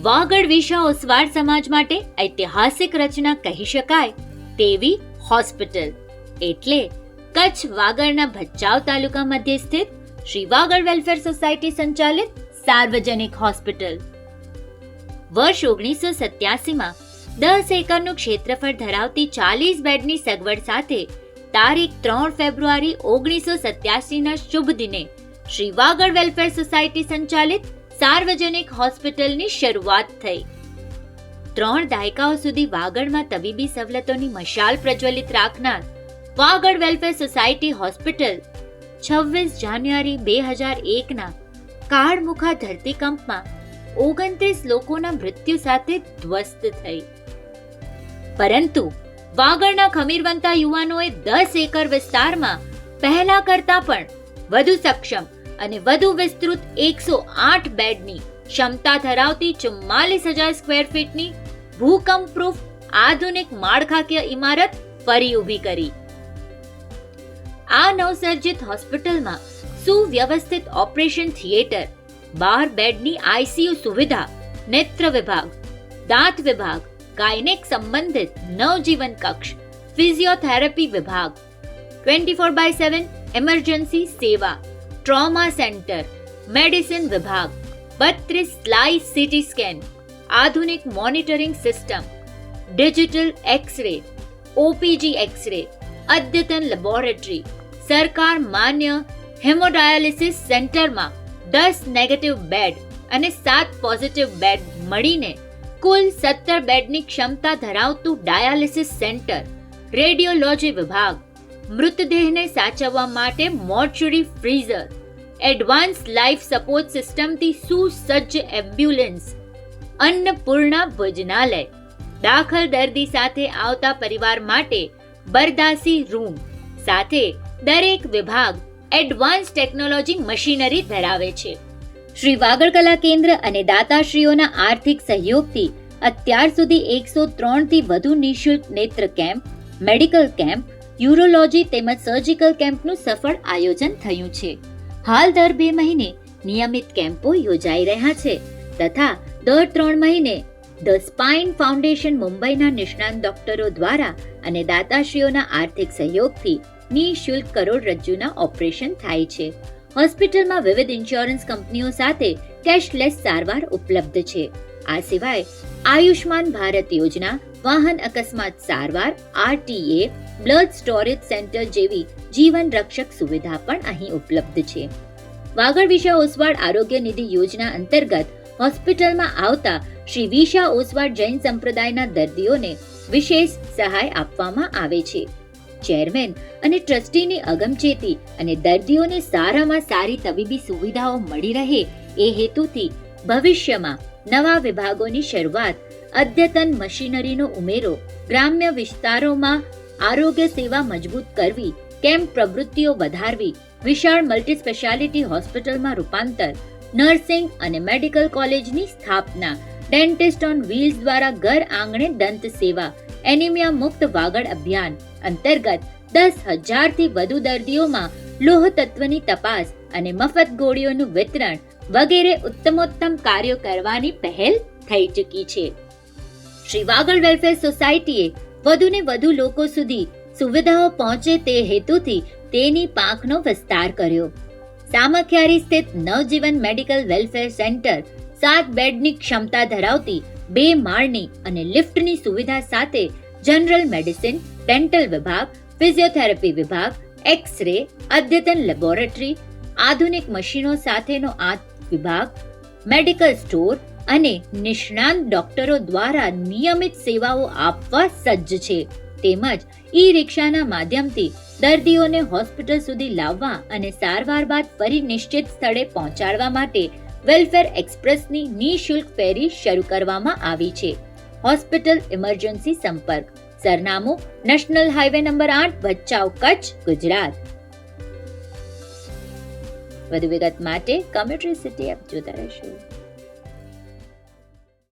વાગડ વિશા ઓસવાળ સમાજ માટે ઐતિહાસિક રચના કહી શકાય તેવી હોસ્પિટલ એટલે કચ્છ વાગડના ભચાઉ તાલુકા મધ્ય સ્થિત શ્રી વાગડ વેલફેર સોસાયટી સંચાલિત સાર્વજનિક હોસ્પિટલ. વર્ષ 1987માં 10 એકરનું ક્ષેત્રફળ ધરાવતી 40 બેડની સગવડ સાથે તારીખ 3 ફેબ્રુઆરી 1987ના શુભ દિને શ્રી વાગડ વેલફેર સોસાયટી સંચાલિત સાર્વજનિક હોસ્પિટલની શરૂઆત થઈ. 3 દાયકાઓ સુધી વાગડમાં તબીબી સવલતોની મશાલ પ્રજ્વલિત રાખનાર વાગડ વેલફેર સોસાયટી હોસ્પિટલ 26 જાન્યુઆરી 2001ના કાળમુખા ધરતીકંપમાં 29 લોકોના મૃત્યુ સાથે ધ્વસ્ત થઈ. પરંતુ વાગડના ખમીરવંતા યુવાનોએ 10 એકર વિસ્તારમાં પહેલા કરતા પણ વધુ સક્ષમ અને વધુ વિસ્તૃત 108 બેડની ક્ષમતા ધરાવતી 44,000 સ્ક્વેર ફીટની ભૂકંપપ્રૂફ આધુનિક માળખાકીય ઇમારત ફરી ઊભી કરી. આ નવસર્જિત હોસ્પિટલમાં સુવ્યવસ્થિત ઓપરેશન થિયેટર, 12 બેડની આઈસીયુ સુવિધા, નેત્ર વિભાગ, દાંત વિભાગ, ગાયનેક સંબંધિત નવજીવન કક્ષ, ફિઝિયોથેરાપી વિભાગ, 24/7 ઇમરજન્સી સેવા, ટ્રોમા સેન્ટર, મેડિસિન વિભાગ, 32 સ્લાઇસ સીટી સ્કેન, આધુનિક monitoring system, digital X ray, OPG X ray, અદ્યતન લેબોરેટરી, સરકાર માન્ય હેમોડાયાલિસિસ સેન્ટરમાં 10 નેગેટિવ બેડ અને 7 પોઝિટિવ બેડ મળીને કુલ 17 બેડની ક્ષમતા ધરાવતું ડાયાલિસિસ સેન્ટર, રેડિયોલોજી વિભાગ, મૃતદેહને સાચવવા માટે મોર્ચરી ફ્રીઝર, એડવાન્સ લાઈફ સપોર્ટ સિસ્ટમથી સુસજ્જ એમ્બ્યુલન્સ, અન્નપૂર્ણા ભોજનાલય, દાખલ દર્દી સાથે આવતા પરિવાર માટે બરદાસી રૂમ સાથે દરેક વિભાગ એડવાન્સ ટેકનોલોજી મશીનરી ધરાવે છે. શ્રી વાગડ કલા કેન્દ્ર અને દાતાશ્રીઓના આર્થિક સહયોગથી અત્યાર સુધી 103 થી વધુ નિઃશુલ્ક નેત્ર કેમ્પ, મેડિકલ કેમ્પ, યુરોલોજી તેમજ સર્જિકલ કેમ્પનું સફળ આયોજન થયું છે. હાલ દર 2 મહિને નિયમિત કેમ્પો યોજાઈ રહ્યા છે તથા દર 3 મહિને ધ સ્પાઇન ફાઉન્ડેશન મુંબઈના નિષ્ણાંત ડોક્ટરો દ્વારા અને દાતાશ્રીઓના આર્થિક સહયોગથી નિઃશુલ્ક કરોડરજ્જુના ઓપરેશન થાય છે. હોસ્પિટલમાં વિવિધ ઇન્સ્યોરન્સ કંપનીઓ સાથે કેશલેસ સારવાર ઉપલબ્ધ છે. આ સિવાય આયુષ્માન ભારત યોજના, વાહન અકસ્માત સારવાર, આરટીએ, બ્લડ સ્ટોરેજ સેન્ટર જેવી જીવન રક્ષક સુવિધા પણ અહીં ઉપલબ્ધ છે. વાગડ વિશા ઓસવાળ આરોગ્ય નિધિ યોજના અંતર્ગત હોસ્પિટલમાં આવતા શ્રી વિશા ઓસવાળ જૈન સંપ્રદાયના દર્દીઓને વિશેષ સહાય આપવામાં આવે છે. ચેરમેન અને ટ્રસ્ટીની અગમચેતી અને દર્દીઓને સારામાં સારી તબીબી સુવિધાઓ મળી રહે એ હેતુથી ભવિષ્યમાં નવા વિભાગોની શરૂઆત, અદ્યતન મશીનરીનો ઉમેરો, ગ્રામ્ય વિસ્તારોમાં આરોગ્ય સેવા મજબૂત કરવી, કેમ્પ પ્રવૃત્તિઓ વધારવી, વિશાળ મલ્ટી સ્પેશિયાલિટી હોસ્પિટલમાં રૂપાંતર, નર્સિંગ અને મેડિકલ કોલેજની સ્થાપના, ડેન્ટિસ્ટ ઓન વ્હીલ્સ દ્વારા ઘર આંગણે દંત સેવા, એનિમિયા મુક્ત વાગડ અભિયાન અંતર્ગત 10,000 થી વધુ દર્દીઓમાં લોહ તત્વની તપાસ અને મફત ગોળીઓનું વિતરણ વગેરે ઉત્તમોત્તમ કાર્યો કરવાની પહેલ થઈ ચૂકી છે. શ્રી વાગડ વેલફેર સોસાયટીએ વધુને વધુ લોકો સુધી સુવિધાઓ પહોંચે તે હેતુથી તેની પાંખનો વિસ્તાર કર્યો. સામખિયારી સ્થિત નવજીવન મેડિકલ વેલફેર સેન્ટર 7 બેડની ક્ષમતા ધરાવતી 2 માળની અને લિફ્ટની સુવિધા સાથે જનરલ મેડિસિન, ડેન્ટલ વિભાગ, ફિઝિયોથેરાપી વિભાગ, એક્સ-રે, અદ્યતન લેબોરેટરી, આધુનિક મશીનો સાથેનો આ વિભાગ, મેડિકલ સ્ટોર અને નિષ્ણાંત ડોક્ટરો દ્વારા નિયમિત સેવાઓ આપવા સજ્જ છે. તેમજ ઈ-રિક્ષાના માધ્યમથી દર્દીઓને હોસ્પિટલ સુધી લાવવા અને સારવાર બાદ ફરી નિશ્ચિત સ્થળે પહોંચાડવા માટે વેલફેર એક્સપ્રેસની નિઃશુલ્ક ફેરી શરૂ કરવામાં આવી છે. હોસ્પિટલ ઇમરજન્સી સંપર્ક સરનામું national highway number 8, Bhachau, Kutch, Gujarat. વધુ વિગત માટે કોમ્યુનિટી સિટી એપ જોતા રહેશો.